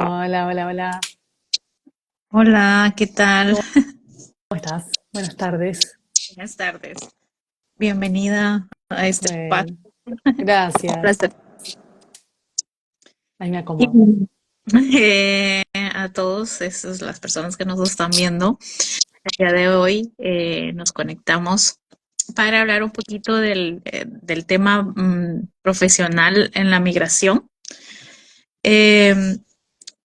Hola, hola, hola. Hola, ¿qué tal? ¿Cómo estás? Buenas tardes. Buenas tardes. Bienvenida a este espacio. Bueno, Un gracias. placer. Ahí me Y, acomodo. a todos las personas que nos están viendo, el día de hoy nos conectamos para hablar un poquito del tema profesional en la migración. Eh,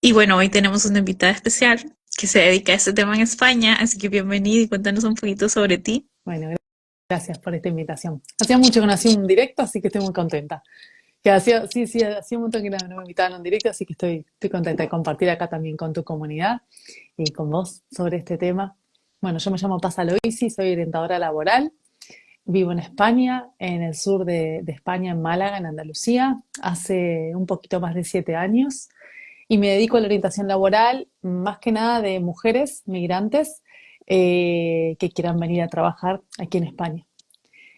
y bueno, hoy tenemos una invitada especial que se dedica a este tema en España, así que bienvenida y cuéntanos un poquito sobre ti. Bueno, gracias por esta invitación. Hacía mucho que no hacía un directo, así que estoy muy contenta. Que hacía, sí, sí, hacía un montón que no me invitaban a un directo, así que estoy contenta de compartir acá también con tu comunidad y con vos sobre este tema. Bueno, yo me llamo Paz Aloisi, soy orientadora laboral. Vivo en España, en el sur de España, en Málaga, en Andalucía, hace un poquito más de 7 años. Y me dedico a la orientación laboral, más que nada de mujeres migrantes que quieran venir a trabajar aquí en España.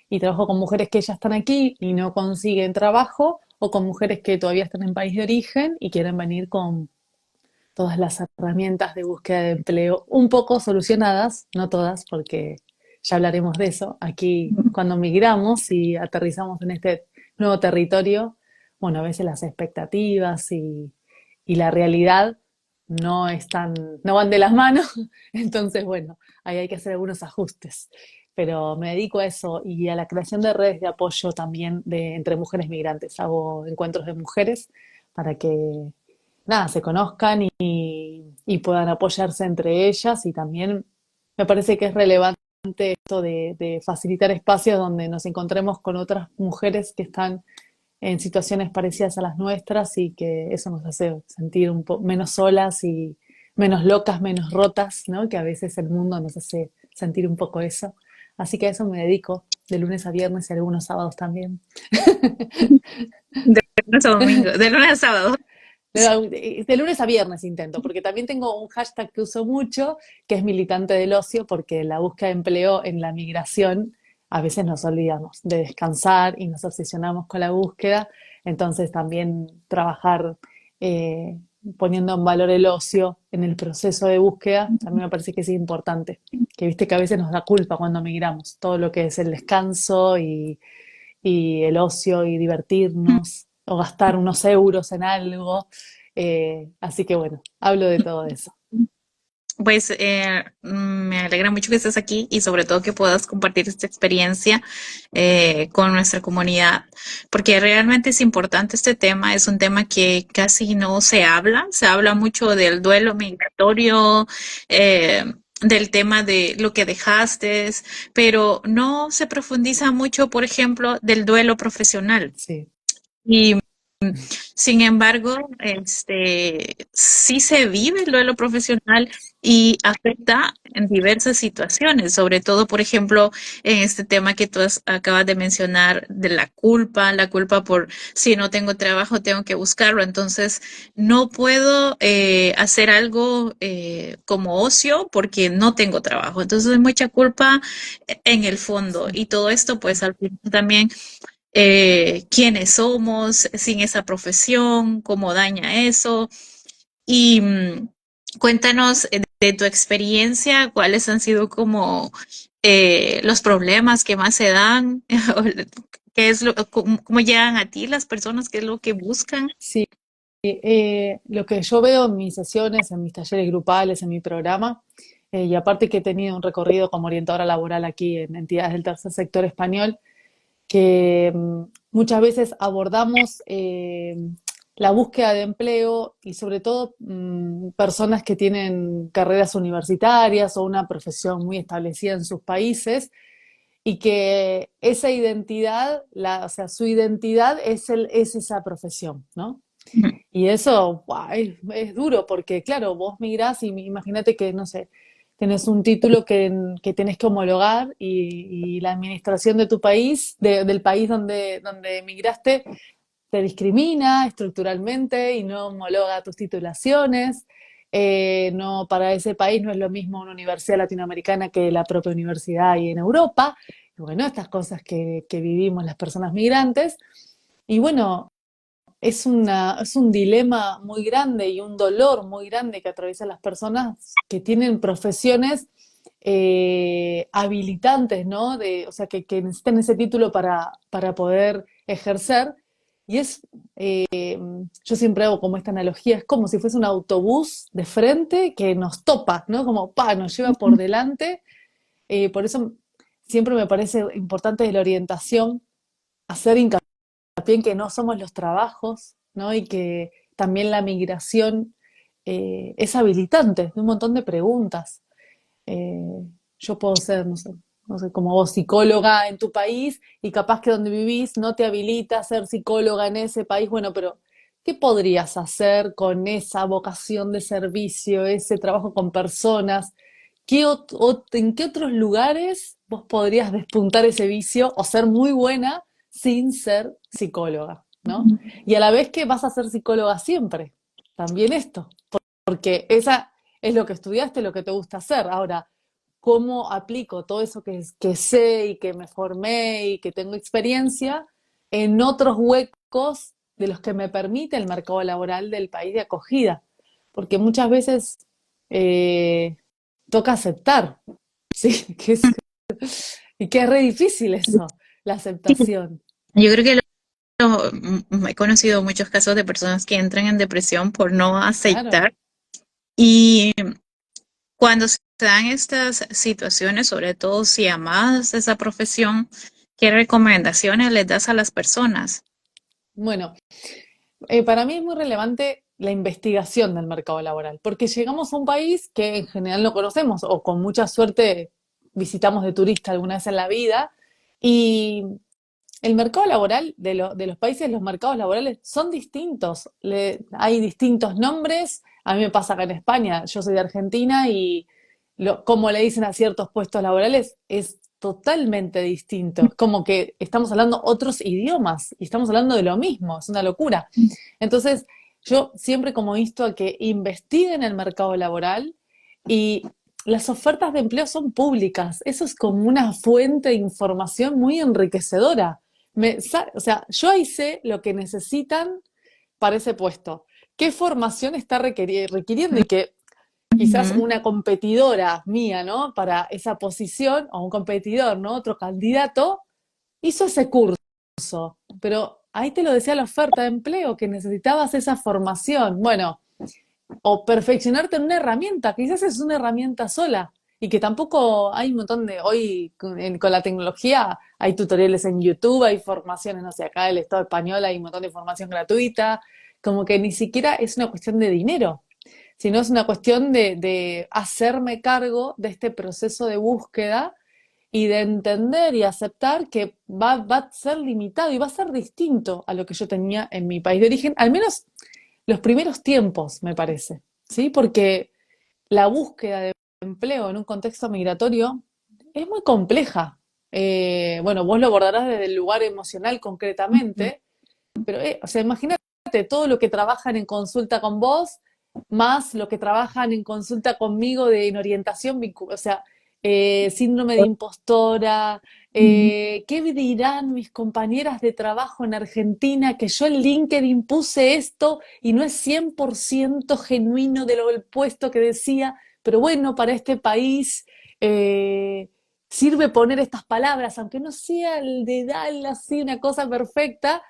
Y trabajo con mujeres que ya están aquí y no consiguen trabajo, o con mujeres que todavía están en país de origen y quieren venir con todas las herramientas de búsqueda de empleo un poco solucionadas, no todas, porque ya hablaremos de eso. Aquí, cuando migramos y aterrizamos en este nuevo territorio, bueno, a veces las expectativas y la realidad no van de las manos, entonces, bueno, ahí hay que hacer algunos ajustes. Pero me dedico a eso y a la creación de redes de apoyo también entre mujeres migrantes. Hago encuentros de mujeres para que nada, se conozcan y puedan apoyarse entre ellas, y también me parece que es relevante esto de facilitar espacios donde nos encontremos con otras mujeres que están en situaciones parecidas a las nuestras, y que eso nos hace sentir un poco menos solas y menos locas, menos rotas, ¿no? Que a veces el mundo nos hace sentir un poco eso. Así que a eso me dedico de lunes a viernes y algunos sábados también. De lunes a domingo, de lunes a sábado. De lunes a viernes intento, porque también tengo un hashtag que uso mucho, que es militante del ocio, porque la búsqueda de empleo en la migración a veces nos olvidamos de descansar y nos obsesionamos con la búsqueda. Entonces también trabajar eh, poniendo en valor el ocio en el proceso de búsqueda, también me parece que es importante. Que viste que a veces nos da culpa cuando migramos, todo lo que es el descanso y el ocio y divertirnos o gastar unos euros en algo. Así que bueno, hablo de todo eso. Pues me alegra mucho que estés aquí y sobre todo que puedas compartir esta experiencia con nuestra comunidad, porque realmente es importante este tema, es un tema que casi no se habla mucho del duelo migratorio, del tema de lo que dejaste, pero no se profundiza mucho, por ejemplo, del duelo profesional. Sí, Y sin embargo, sí se vive el duelo profesional y afecta en diversas situaciones, sobre todo, por ejemplo, en este tema que acabas de mencionar de la culpa por si no tengo trabajo, tengo que buscarlo, entonces no puedo hacer algo como ocio porque no tengo trabajo, entonces hay mucha culpa en el fondo sí. y todo esto pues al final también quiénes somos sin esa profesión, cómo daña eso. Y Cuéntanos de tu experiencia, cuáles han sido como los problemas que más se dan, o qué es cómo llegan a ti las personas, qué es lo que buscan. Sí, lo que yo veo en mis sesiones, en mis talleres grupales, en mi programa, y aparte que he tenido un recorrido como orientadora laboral aquí en entidades del tercer sector español, que muchas veces abordamos la búsqueda de empleo y sobre todo personas que tienen carreras universitarias o una profesión muy establecida en sus países y que esa identidad, o sea, su identidad es esa profesión, ¿no? Ujú. Y eso ¡guau! Es duro porque, claro, vos migrás y imagínate que, no sé, tenés un título que tenés que homologar y la administración de tu país, del país donde emigraste, te discrimina estructuralmente y no homologa tus titulaciones. No, para ese país no es lo mismo una universidad latinoamericana que la propia universidad ahí en Europa. Y bueno, estas cosas que vivimos las personas migrantes. Y bueno, es un dilema muy grande y un dolor muy grande que atraviesan las personas que tienen profesiones habilitantes, ¿no? O sea, que necesitan ese título para poder ejercer. Y yo siempre hago como esta analogía, es como si fuese un autobús de frente que nos topa, ¿no? Como, nos lleva por delante. Por eso siempre me parece importante de la orientación hacer hincapié en que no somos los trabajos, ¿no? Y que también la migración es habilitante de un montón de preguntas. Eh, yo puedo ser, no sé, como vos psicóloga en tu país y capaz que donde vivís no te habilita a ser psicóloga en ese país, bueno, pero ¿qué podrías hacer con esa vocación de servicio, ese trabajo con personas? ¿En qué otros lugares vos podrías despuntar ese vicio o ser muy buena sin ser psicóloga, ¿no? Y a la vez que vas a ser psicóloga siempre, también esto, porque esa es lo que estudiaste, lo que te gusta hacer. Ahora, ¿cómo aplico todo eso que sé y que me formé y que tengo experiencia en otros huecos de los que me permite el mercado laboral del país de acogida? Porque muchas veces eh, toca aceptar, ¿sí? Y que es re difícil eso, la aceptación. Yo creo que he conocido muchos casos de personas que entran en depresión por no Claro. aceptar y cuando se dan estas situaciones, sobre todo si amas esa profesión, ¿qué recomendaciones les das a las personas? Bueno, para mí es muy relevante la investigación del mercado laboral, porque llegamos a un país que en general no conocemos o con mucha suerte visitamos de turista alguna vez en la vida y el mercado laboral de los países, los mercados laborales son distintos. Hay distintos nombres. A mí me pasa acá en España, yo soy de Argentina y como le dicen a ciertos puestos laborales es totalmente distinto. Es como que estamos hablando otros idiomas y estamos hablando de lo mismo, es una locura. Entonces, yo siempre como insto a que investiguen el mercado laboral y las ofertas de empleo son públicas. Eso es como una fuente de información muy enriquecedora. O sea, yo ahí sé lo que necesitan para ese puesto, qué formación está requiriendo y que quizás Ujú. una competidora mía, ¿no? Para esa posición, o un competidor, ¿no? Otro candidato, hizo ese curso, pero ahí te lo decía la oferta de empleo, que necesitabas esa formación. Bueno, o perfeccionarte en una herramienta, quizás es una herramienta sola y que tampoco hay un montón hoy con la tecnología hay tutoriales en YouTube, hay formaciones, no sé, acá el Estado español hay un montón de información gratuita, como que ni siquiera es una cuestión de dinero, sino es una cuestión de hacerme cargo de este proceso de búsqueda y de entender y aceptar que va a ser limitado y va a ser distinto a lo que yo tenía en mi país de origen, al menos los primeros tiempos, me parece, ¿sí? Porque la búsqueda de empleo en un contexto migratorio es muy compleja. Bueno, vos lo abordarás desde el lugar emocional concretamente, pero, o sea, imagínate todo lo que trabajan en consulta con vos, más lo que trabajan en consulta conmigo en orientación, o sea, síndrome de impostora, ¿qué dirán mis compañeras de trabajo en Argentina que yo en LinkedIn puse esto y no es 100% genuino de lo del puesto que decía, pero bueno, para este país sirve poner estas palabras, aunque no sea el de Dal así una cosa perfecta,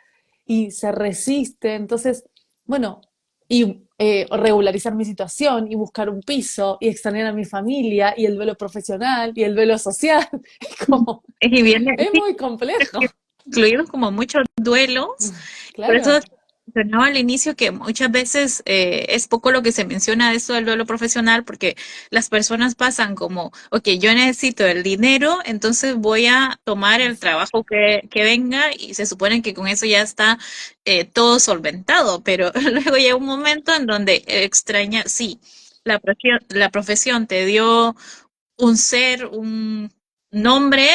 y se resiste. Entonces, bueno, y regularizar mi situación y buscar un piso y extrañar a mi familia y el duelo profesional y el duelo social. Es como, Y viene, es sí, muy complejo. incluidos como muchos duelos. Por eso Claro, mencionaba al inicio que muchas veces es poco lo que se menciona de esto del duelo profesional, porque las personas pasan como, ok, yo necesito el dinero, entonces voy a tomar el trabajo que venga y se supone que con eso ya está todo solventado, pero luego llega un momento en donde extraña, sí, la profesión te dio un ser, un nombre,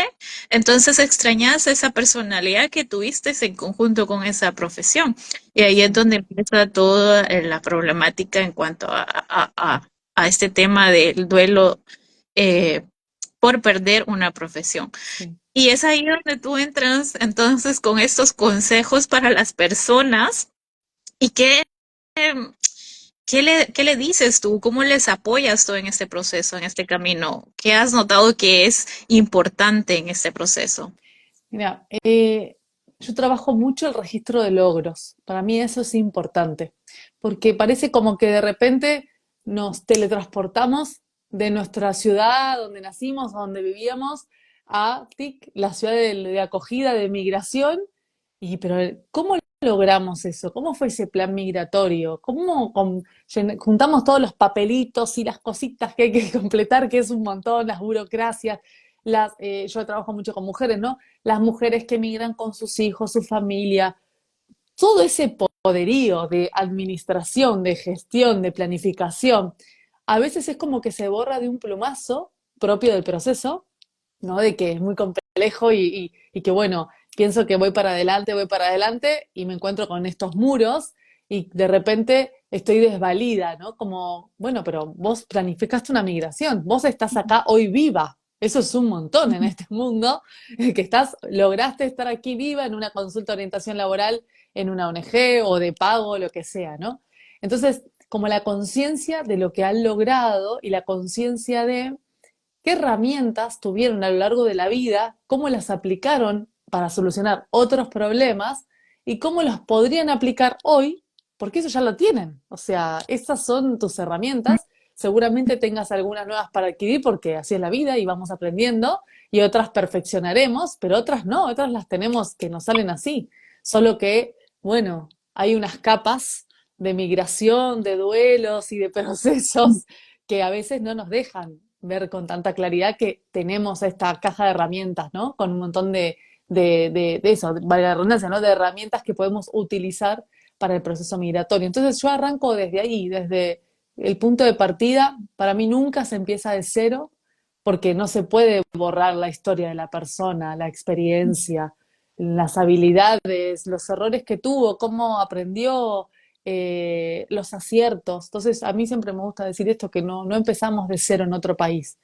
entonces extrañas esa personalidad que tuviste en conjunto con esa profesión. Y ahí es sí, donde empieza toda la problemática en cuanto a este tema del duelo eh, por perder una profesión. sí. Y es ahí donde tú entras entonces con estos consejos para las personas y qué le dices tú? ¿Cómo les apoyas tú en este proceso, en este camino? ¿Qué has notado que es importante en este proceso? Mira, yo trabajo mucho el registro de logros. Para mí eso es importante, porque parece como que de repente nos teletransportamos de nuestra ciudad donde nacimos, donde vivíamos, a tic, la ciudad de acogida, de migración. Y pero ¿cómo logramos eso? ¿Cómo fue ese plan migratorio? ¿Cómo juntamos todos los papelitos y las cositas que hay que completar, que es un montón, las burocracias? Yo trabajo mucho con mujeres, ¿no? Las mujeres que emigran con sus hijos, su familia, todo ese poderío de administración, de gestión, de planificación, a veces es como que se borra de un plumazo propio del proceso, ¿no? De que es muy complejo y que, bueno, pienso que voy para adelante y me encuentro con estos muros y de repente estoy desvalida, ¿no? Como, bueno, pero vos planificaste una migración, vos estás acá hoy viva. Eso es un montón en este mundo, que lograste estar aquí viva en una consulta de orientación laboral en una ONG o de pago, lo que sea, ¿no? Entonces, como la conciencia de lo que han logrado y la conciencia de qué herramientas tuvieron a lo largo de la vida, cómo las aplicaron para solucionar otros problemas y cómo las podrían aplicar hoy, porque eso ya lo tienen. O sea, esas son tus herramientas. Seguramente tengas algunas nuevas para adquirir porque así es la vida y vamos aprendiendo y otras perfeccionaremos, pero otras no, otras las tenemos que nos salen así. Solo que, bueno, hay unas capas de migración, de duelos y de procesos que a veces no nos dejan ver con tanta claridad que tenemos esta caja de herramientas, ¿no? Con un montón de eso, valga la redundancia, ¿no? De herramientas que podemos utilizar para el proceso migratorio. Entonces yo arranco desde ahí, desde el punto de partida. Para mí nunca se empieza de cero, porque no se puede borrar la historia de la persona, la experiencia, las habilidades, los errores que tuvo, cómo aprendió, los aciertos. Entonces, a mí siempre me gusta decir esto, que no empezamos de cero en otro país.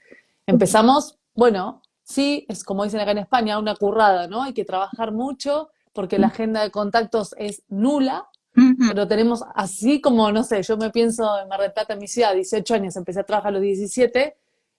Empezamos, bueno, sí, es como dicen acá en España, una currada, ¿no? Hay que trabajar mucho porque la agenda de contactos es nula, Ujú. pero tenemos así como, no sé, yo me pienso en Mar del Plata, en mi ciudad, 18 años, empecé a trabajar a los 17,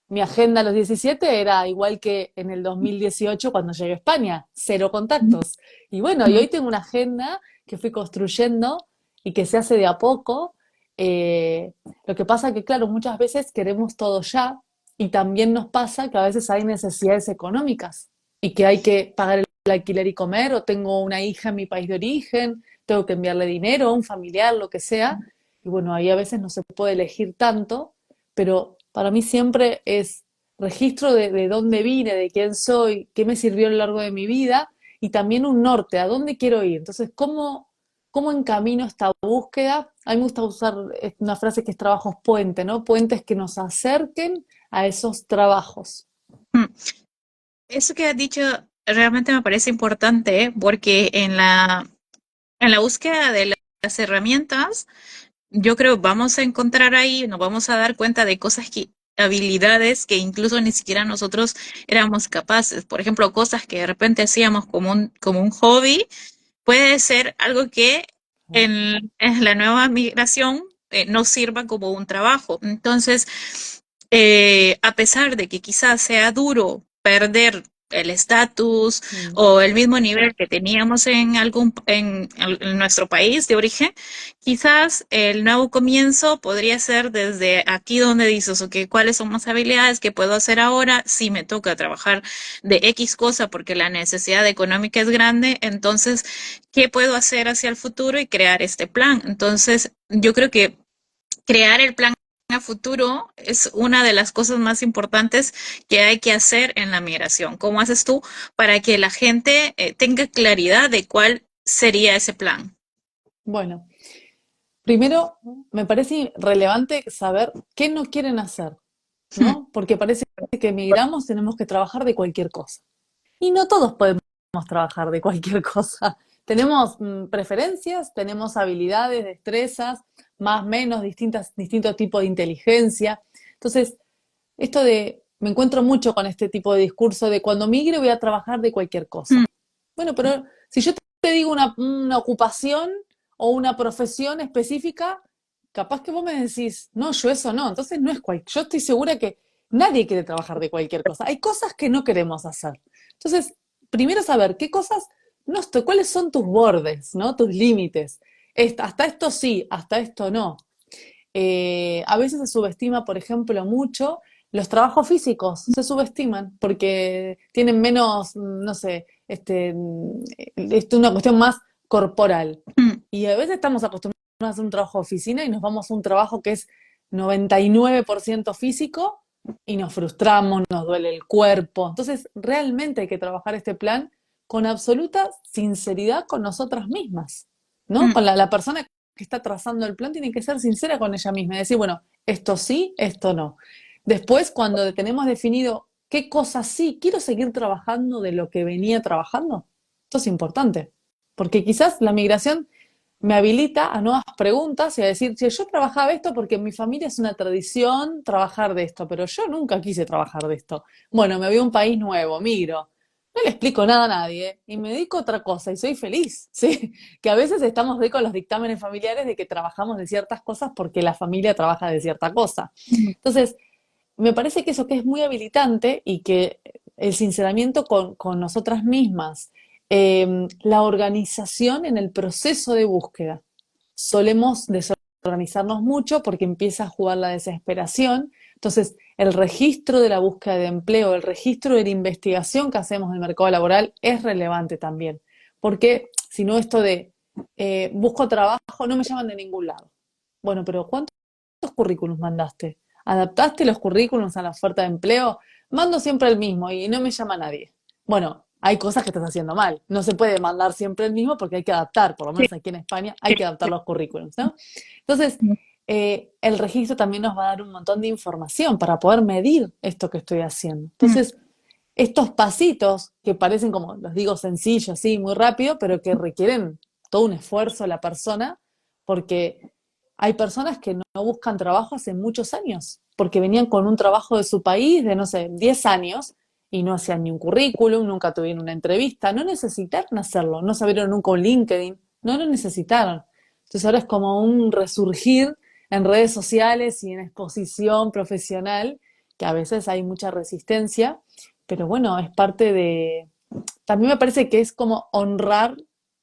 mi agenda a los 17 era igual que en el 2018 cuando llegué a España, cero contactos. Y bueno, y hoy tengo una agenda que fui construyendo y que se hace de a poco. Lo que pasa que, claro, muchas veces queremos todo ya y también nos pasa que a veces hay necesidades económicas y que hay que pagar el alquiler y comer, o tengo una hija en mi país de origen, tengo que enviarle dinero a un familiar, lo que sea. Y bueno, ahí a veces no se puede elegir tanto, pero para mí siempre es registro de dónde vine, de quién soy, qué me sirvió a lo largo de mi vida y también un norte, a dónde quiero ir. Entonces, ¿cómo encamino esta búsqueda? A mí me gusta usar una frase que es trabajos puente, ¿no? Puentes que nos acerquen a esos trabajos. Eso que has dicho realmente me parece importante, porque en la búsqueda de las herramientas, yo creo vamos a encontrar ahí, nos vamos a dar cuenta de cosas que habilidades que incluso ni siquiera nosotros éramos capaces. Por ejemplo, cosas que de repente hacíamos como un hobby, puede ser algo que en la nueva migración no sirva como un trabajo. Entonces, a pesar de que quizás sea duro perder el estatus Mm. o el mismo nivel que teníamos en nuestro país de origen, quizás el nuevo comienzo podría ser desde aquí donde dices, ok, ¿cuáles son las habilidades que puedo hacer ahora si me toca trabajar de X cosa porque la necesidad económica es grande? Entonces, ¿qué puedo hacer hacia el futuro y crear este plan? Entonces, yo creo que crear el plan a futuro es una de las cosas más importantes que hay que hacer en la migración. ¿Cómo haces tú para que la gente tenga claridad de cuál sería ese plan? Bueno, primero me parece relevante saber qué no quieren hacer, Hmm. ¿no? Porque parece que emigramos, tenemos que trabajar de cualquier cosa. Y no todos podemos trabajar de cualquier cosa. Tenemos preferencias, tenemos habilidades, destrezas, más, menos, distintos tipos de inteligencia. Entonces, me encuentro mucho con este tipo de discurso de cuando migre voy a trabajar de cualquier cosa. Hmm. Bueno, pero si yo te digo una ocupación o una profesión específica, capaz que vos me decís, no, yo eso no. Entonces no es yo estoy segura que nadie quiere trabajar de cualquier cosa. Hay cosas que no queremos hacer. Entonces, primero saber qué cosas, no estoy, cuáles son tus bordes, ¿no? Tus límites. Hasta esto sí, hasta esto no. A veces se subestima, por ejemplo, mucho los trabajos físicos, se subestiman porque tienen menos, no sé, es una cuestión más corporal. Hmm. Y a veces estamos acostumbrados a hacer un trabajo de oficina y nos vamos a un trabajo que es 99% físico y nos frustramos, nos duele el cuerpo. Entonces, realmente hay que trabajar este plan con absoluta sinceridad con nosotras mismas, ¿no? Hmm. Con la persona que está trazando el plan tiene que ser sincera con ella misma y decir, bueno, esto sí, esto no. Después, cuando tenemos definido qué cosas sí, quiero seguir trabajando de lo que venía trabajando, esto es importante, porque quizás la migración me habilita a nuevas preguntas y a decir, che, yo trabajaba esto porque en mi familia es una tradición trabajar de esto, pero yo nunca quise trabajar de esto. Bueno, me voy a un país nuevo, migro. No le explico nada a nadie y me dedico a otra cosa y soy feliz, ¿sí? Que a veces estamos de con los dictámenes familiares de que trabajamos de ciertas cosas porque la familia trabaja de cierta cosa. Hmm. Entonces, me parece que eso que es muy habilitante y que el sinceramiento con nosotras mismas, la organización en el proceso de búsqueda. Solemos desorganizarnos mucho porque empieza a jugar la desesperación. Entonces, el registro de la búsqueda de empleo, el registro de la investigación que hacemos en el mercado laboral es relevante también. Porque si no, esto de busco trabajo, no me llaman de ningún lado. Bueno, pero ¿cuántos currículums mandaste? ¿Adaptaste los currículums a la oferta de empleo? Mando siempre el mismo y no me llama nadie. Bueno, hay cosas que estás haciendo mal. No se puede mandar siempre el mismo porque hay que adaptar, por lo Sí, menos aquí en España hay sí, que adaptar sí. los currículums, ¿no? Entonces, el registro también nos va a dar un montón de información para poder medir esto que estoy haciendo. Hmm. Entonces, estos pasitos que parecen como, los digo, sencillos, sí, muy rápido, pero que requieren todo un esfuerzo de la persona, porque hay personas que no buscan trabajo hace muchos años, porque venían con un trabajo de su país de, no sé, 10 años y no hacían ni un currículum, nunca tuvieron una entrevista, no necesitaron hacerlo, no sabieron nunca un LinkedIn, no lo necesitaron. Entonces ahora es como un resurgir en redes sociales y en exposición profesional, que a veces hay mucha resistencia, pero bueno, es parte de... También me parece que es como honrar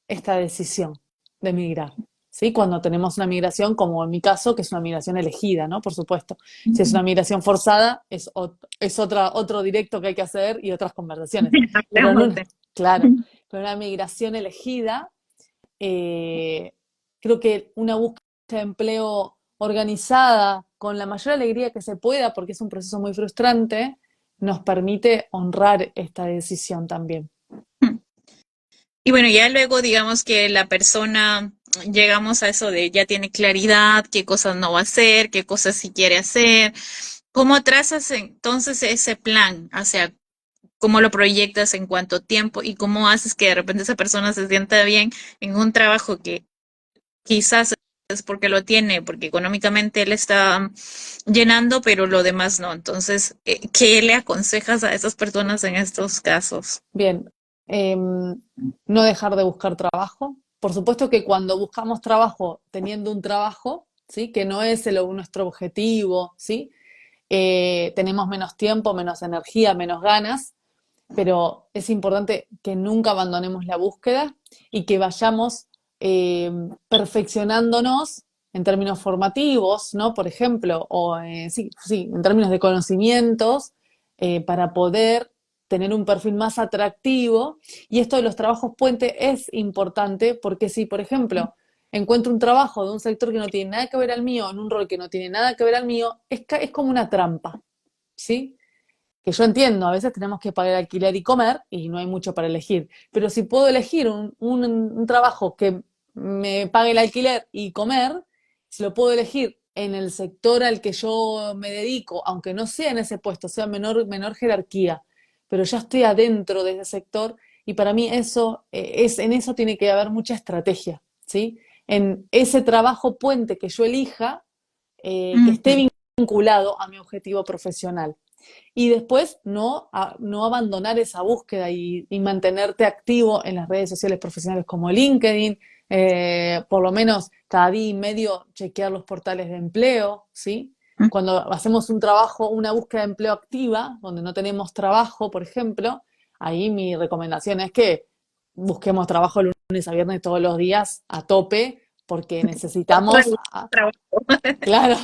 esta decisión de migrar. ¿Sí? Cuando tenemos una migración, como en mi caso, que es una migración elegida, ¿no? Por supuesto. Si es una migración forzada, es otro directo que hay que hacer y otras conversaciones. Pero en una, Hablamos. claro, pero una migración elegida, eh, creo que una búsqueda de empleo organizada, con la mayor alegría que se pueda, porque es un proceso muy frustrante, nos permite honrar esta decisión también. Y bueno, ya luego digamos que la persona, llegamos a eso de ya tiene claridad, qué cosas no va a hacer, qué cosas sí quiere hacer. ¿Cómo trazas entonces ese plan? O sea, ¿cómo lo proyectas en cuánto tiempo y cómo haces que de repente esa persona se sienta bien en un trabajo que quizás porque lo tiene, porque económicamente él está llenando, pero lo demás no. Entonces, ¿qué le aconsejas a esas personas en estos casos? Bien, no dejar de buscar trabajo. Por supuesto que cuando buscamos trabajo teniendo un trabajo, ¿sí? Que no es nuestro objetivo, ¿sí? Tenemos menos tiempo, menos energía, menos ganas, pero es importante que nunca abandonemos la búsqueda y que vayamos perfeccionándonos en términos formativos, ¿no? Por ejemplo, o sí, sí, en términos de conocimientos, para poder tener un perfil más atractivo. Y esto de los trabajos puente es importante porque si, por ejemplo, encuentro un trabajo de un sector que no tiene nada que ver al mío, en un rol que no tiene nada que ver al mío, es como una trampa, ¿sí? Que yo entiendo, a veces tenemos que pagar alquiler y comer y no hay mucho para elegir, pero si puedo elegir un trabajo que me pague el alquiler y comer, si lo puedo elegir en el sector al que yo me dedico, aunque no sea en ese puesto, sea menor jerarquía, pero ya estoy adentro de ese sector y para mí eso en eso tiene que haber mucha estrategia, ¿sí? En ese trabajo puente que yo elija, que Ujú. esté vinculado a mi objetivo profesional. Y después no abandonar esa búsqueda y mantenerte activo en las redes sociales profesionales como LinkedIn, por lo menos cada día y medio chequear los portales de empleo, ¿sí? Cuando hacemos un trabajo, una búsqueda de empleo activa, donde no tenemos trabajo, por ejemplo, ahí mi recomendación es que busquemos trabajo lunes a viernes todos los días a tope, porque necesitamos, Trabajo. claro,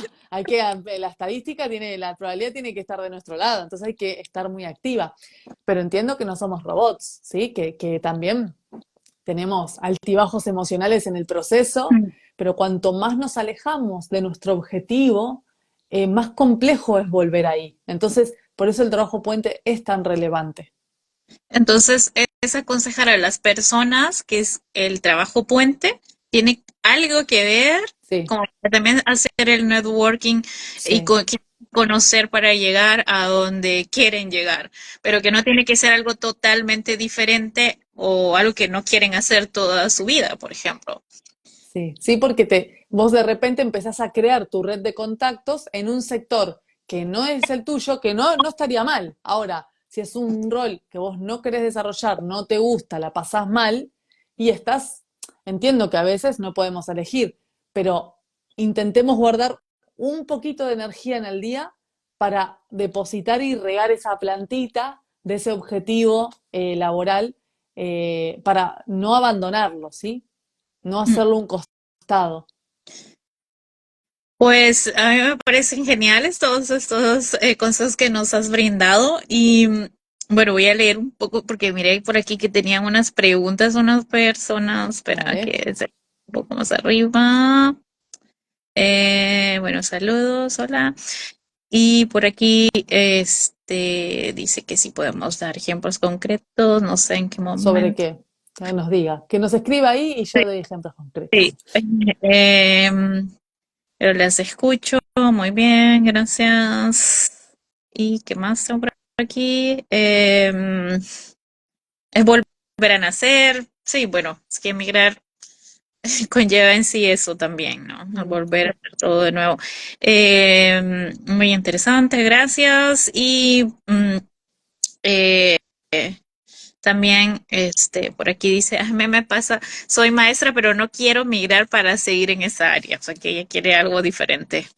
la estadística tiene, la probabilidad tiene que estar de nuestro lado, entonces hay que estar muy activa. Pero entiendo que no somos robots, ¿sí? Que también tenemos altibajos emocionales en el proceso, pero cuanto más nos alejamos de nuestro objetivo, más complejo es volver ahí. Entonces, por eso el trabajo puente es tan relevante. Entonces, es aconsejar a las personas que es el trabajo puente tiene algo que ver Sí, con también hacer el networking y sí. conocer para llegar a donde quieren llegar, pero que no tiene que ser algo totalmente diferente o algo que no quieren hacer toda su vida, por ejemplo. Sí, sí, porque vos de repente empezás a crear tu red de contactos en un sector que no es el tuyo, que no estaría mal. Ahora, si es un rol que vos no querés desarrollar, no te gusta, la pasás mal y entiendo que a veces no podemos elegir, pero intentemos guardar un poquito de energía en el día para depositar y regar esa plantita de ese objetivo laboral, para no abandonarlo, ¿sí? No hacerlo un costado. Pues a mí me parecen geniales todos estos consejos que nos has brindado y bueno, voy a leer un poco porque miré por aquí que tenían unas preguntas unas personas, espera Dale. que es un poco más arriba. Bueno, saludos, hola. Y por aquí dice que sí podemos dar ejemplos concretos, no sé en qué ¿Sobre momento. qué? Que nos diga. Que nos escriba ahí y yo doy ejemplos Sí, concretos. em, pero las escucho muy bien, gracias. ¿Y qué más tengo por aquí? Es volver a nacer. Sí, bueno, es que emigrar conlleva en sí eso también, ¿no? Al Mm. volver a hacer todo de nuevo. Muy interesante, gracias. Y eh, también, por aquí dice, a mí me pasa, soy maestra, pero no quiero migrar para seguir en esa área. O sea, que ella quiere algo diferente.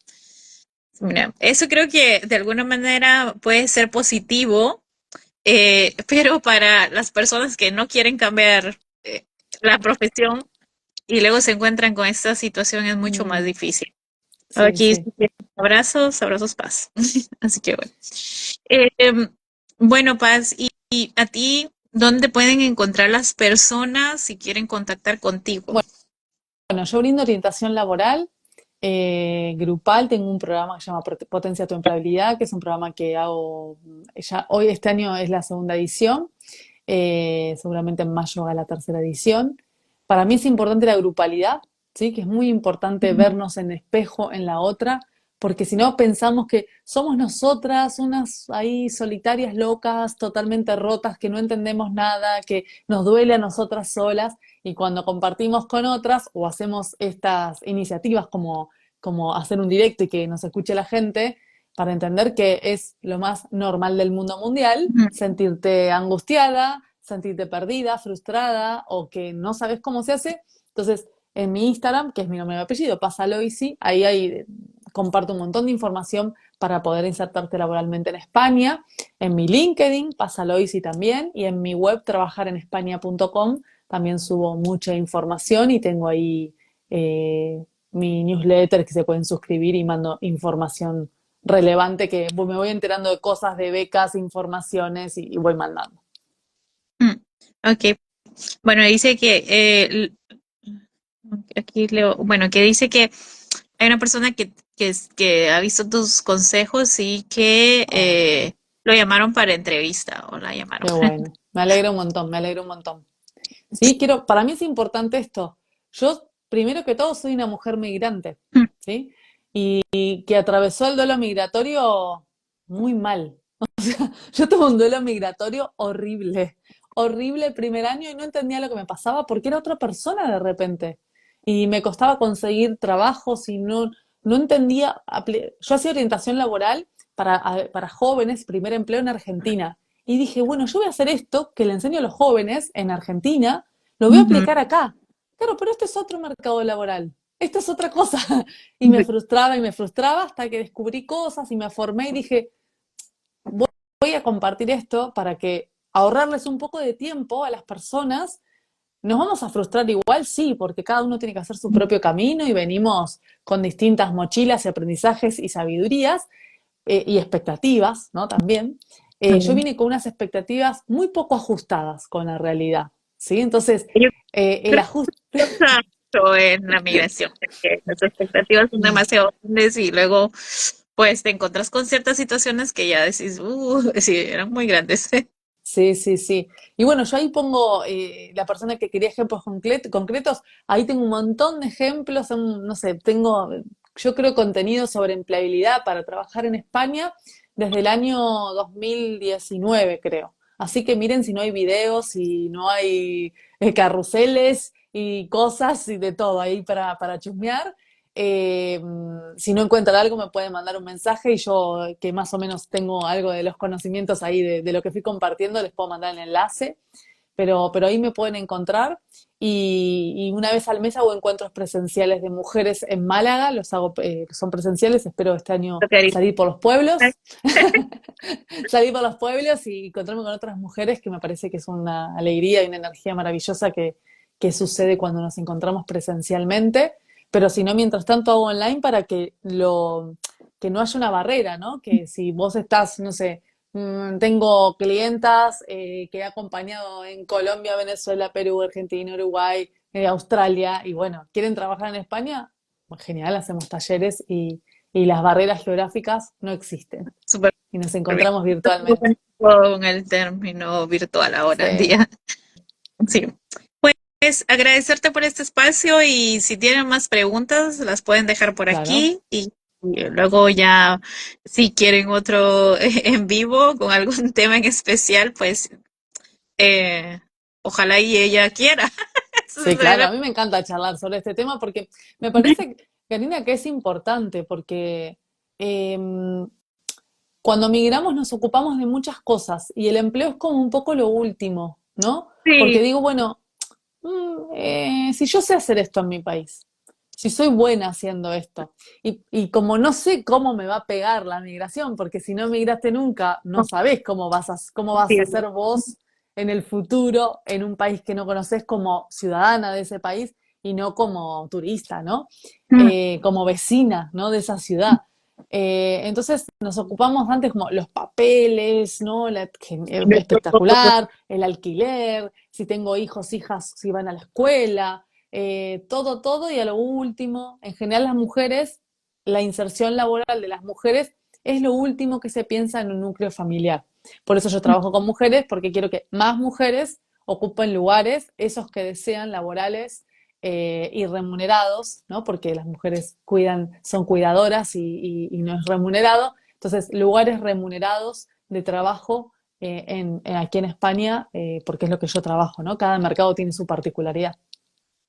Mira, eso creo que de alguna manera puede ser positivo, pero para las personas que no quieren cambiar la profesión y luego se encuentran con esta situación es mucho más Mm. difícil. Sí, Aquí sí. dice que abrazos, abrazos, paz. Así que bueno. Eh, bueno, Paz, y a ti, ¿dónde pueden encontrar las personas si quieren contactar contigo? Bueno, yo brindo orientación laboral, grupal, tengo un programa que se llama Potencia tu Empleabilidad, que es un programa que hago ya hoy, este año es la segunda edición, seguramente en mayo haga la tercera edición. Para mí es importante la grupalidad, ¿sí? Que es muy importante vernos en espejo en la otra, porque si no pensamos que somos nosotras, unas ahí solitarias, locas, totalmente rotas, que no entendemos nada, que nos duele a nosotras solas, y cuando compartimos con otras o hacemos estas iniciativas como hacer un directo y que nos escuche la gente, para entender que es lo más normal del mundo mundial, Ujú. sentirte angustiada, sentirte perdida, frustrada o que no sabes cómo se hace. Entonces, en mi Instagram, que es mi nombre y apellido, Pasaloisi, ahí comparto un montón de información para poder insertarte laboralmente en España. En mi LinkedIn, Pasaloisi también, y en mi web, trabajarenespaña.com, también subo mucha información y tengo ahí mi newsletter que se pueden suscribir y mando información relevante que me voy enterando de cosas, de becas, informaciones y voy mandando. Mm, ok, bueno, dice que aquí leo, bueno, que dice que hay una persona que ha visto tus consejos y que Oh, lo llamaron para entrevista o la llamaron. qué bueno. Me alegra un montón, me alegra un montón. Sí, para mí es importante esto. Yo, primero que todo, soy una mujer migrante, ¿sí? Y que atravesó el duelo migratorio muy mal. Yo tuve un duelo migratorio horrible, horrible el primer año y no entendía lo que me pasaba porque era otra persona de repente. Y me costaba conseguir trabajos y no entendía. Yo hacía orientación laboral para jóvenes, primer empleo en Argentina. Y dije, bueno, yo voy a hacer esto que le enseño a los jóvenes en Argentina, lo voy a Ujú. aplicar acá. Claro, pero este es otro mercado laboral. Esto es otra cosa. Y me frustraba hasta que descubrí cosas y me formé y dije, voy a compartir esto para que ahorrarles un poco de tiempo a las personas. Nos vamos a frustrar igual, sí, porque cada uno tiene que hacer su propio camino y venimos con distintas mochilas y aprendizajes y sabidurías y expectativas, ¿no? También. Yo Mm. vine con unas expectativas muy poco ajustadas con la realidad, ¿sí? Entonces, Yo el creo ajuste. que pasa mucho en la migración, porque las expectativas son demasiado grandes y luego pues te encuentras con ciertas situaciones que ya decís, sí, eran muy grandes. Sí, sí, sí. Y bueno, yo ahí pongo la persona que quería ejemplos concretos, ahí tengo un montón de ejemplos, no sé, tengo, yo creo, contenido sobre empleabilidad para trabajar en España desde el año 2019, creo. Así que miren si no hay videos, si no hay carruseles y cosas y de todo ahí para chusmear. Eh, si no encuentran algo, me pueden mandar un mensaje y yo, que más o menos tengo algo de los conocimientos ahí de lo que fui compartiendo, les puedo mandar el enlace. Pero ahí me pueden encontrar y una vez al mes hago encuentros presenciales de mujeres en Málaga, los hago, son presenciales, espero este año salir por los pueblos, salir por los pueblos y encontrarme con otras mujeres que me parece que es una alegría y una energía maravillosa que sucede cuando nos encontramos presencialmente, pero si no, mientras tanto hago online para que no haya una barrera, ¿no? Que si vos estás, no sé, tengo clientas que he acompañado en Colombia, Venezuela, Perú, Argentina, Uruguay, Australia, y bueno, quieren trabajar en España, pues genial, hacemos talleres y las barreras geográficas no existen Súper y nos bien. encontramos virtualmente. Con el término virtual ahora en Sí, día. Sí. Pues agradecerte por este espacio y si tienen más preguntas las pueden dejar por claro. aquí y luego ya si quieren otro en vivo con algún tema en especial, pues eh, ojalá y ella quiera. Eso Sí, claro, será- a mí me encanta charlar sobre este tema porque me parece, Karina, que es importante porque cuando migramos nos ocupamos de muchas cosas y el empleo es como un poco lo último, ¿no? Porque Sí, digo, bueno, si yo sé hacer esto en mi país, si soy buena haciendo esto, y como no sé cómo me va a pegar la migración, porque si no migraste nunca, no sabés cómo vas a ser vos en el futuro en un país que no conoces como ciudadana de ese país y no como turista, ¿no? Como vecina, ¿no? De esa ciudad. Entonces nos ocupamos antes como los papeles, ¿no? Espectacular, el alquiler, si tengo hijos, hijas, si van a la escuela, todo, todo, y a lo último, en general las mujeres, la inserción laboral de las mujeres es lo último que se piensa en un núcleo familiar. Por eso yo trabajo con mujeres, porque quiero que más mujeres ocupen lugares, esos que desean laborales y remunerados, ¿no? Porque las mujeres son cuidadoras y no es remunerado. Entonces, lugares remunerados de trabajo aquí en España, porque es lo que yo trabajo, ¿no? Cada mercado tiene su particularidad.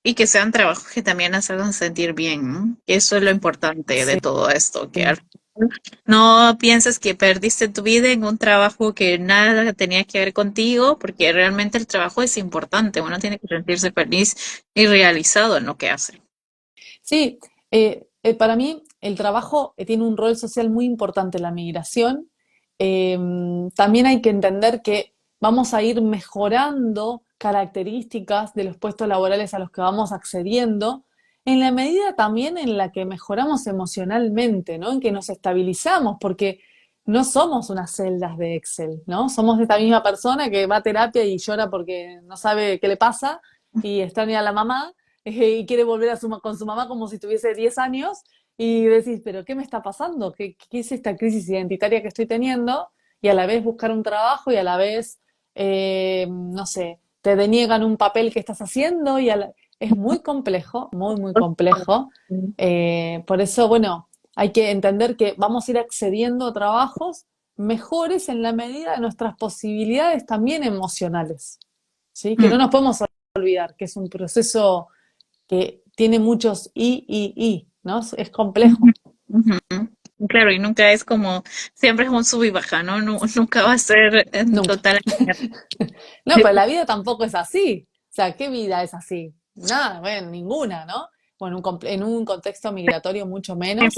Y que sean trabajos que también nos hagan sentir bien, ¿no? Eso es lo importante de Sí, todo esto, que al final no pienses que perdiste tu vida en un trabajo que nada tenía que ver contigo, porque realmente el trabajo es importante, uno tiene que sentirse feliz y realizado en lo que hace. sí, para mí el trabajo tiene un rol social muy importante en la migración. Eh, También hay que entender que vamos a ir mejorando características de los puestos laborales a los que vamos accediendo, en la medida también en la que mejoramos emocionalmente, ¿no? En que nos estabilizamos, porque no somos unas celdas de Excel, ¿no? Somos esta misma persona que va a terapia y llora porque no sabe qué le pasa y extraña a la mamá y quiere volver con su mamá como si tuviese 10 años y decís, pero ¿qué me está pasando? ¿Qué es esta crisis identitaria que estoy teniendo? Y a la vez buscar un trabajo y a la vez, no sé, te deniegan un papel que estás haciendo es muy complejo, muy, muy complejo. Por eso, bueno, hay que entender que vamos a ir accediendo a trabajos mejores en la medida de nuestras posibilidades también emocionales, ¿sí? Que no Mm, nos podemos olvidar que es un proceso que tiene muchos ¿no? Es complejo. ujú, ujú. Claro, y nunca es como, siempre es un sub y baja, ¿no? Nunca va a ser en Nunca. total. No, pero la vida tampoco es así. O sea, ¿qué vida es así? Nada, bueno, ninguna, ¿no? Bueno, en un contexto migratorio mucho menos.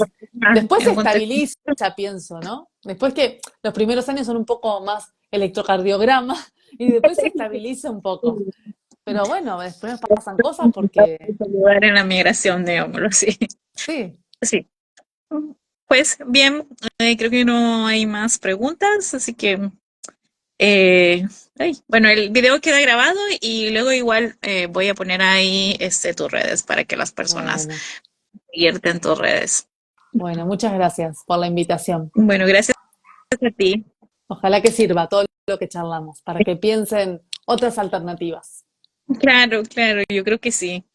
Después En se un contexto. estabiliza, pienso, ¿no? Después que los primeros años son un poco más electrocardiograma y después se estabiliza un poco. Pero bueno, después pasan cosas porque Ayudar en la migración, digámoslo así. sí. Sí. Pues bien, creo que no hay más preguntas, así que bueno, el video queda grabado y luego igual voy a poner ahí tus redes para que las personas Bueno, en tus redes. bueno, muchas gracias por la invitación. Bueno, gracias a ti. Ojalá que sirva todo lo que charlamos para que piensen otras alternativas. Claro, claro, yo creo que sí.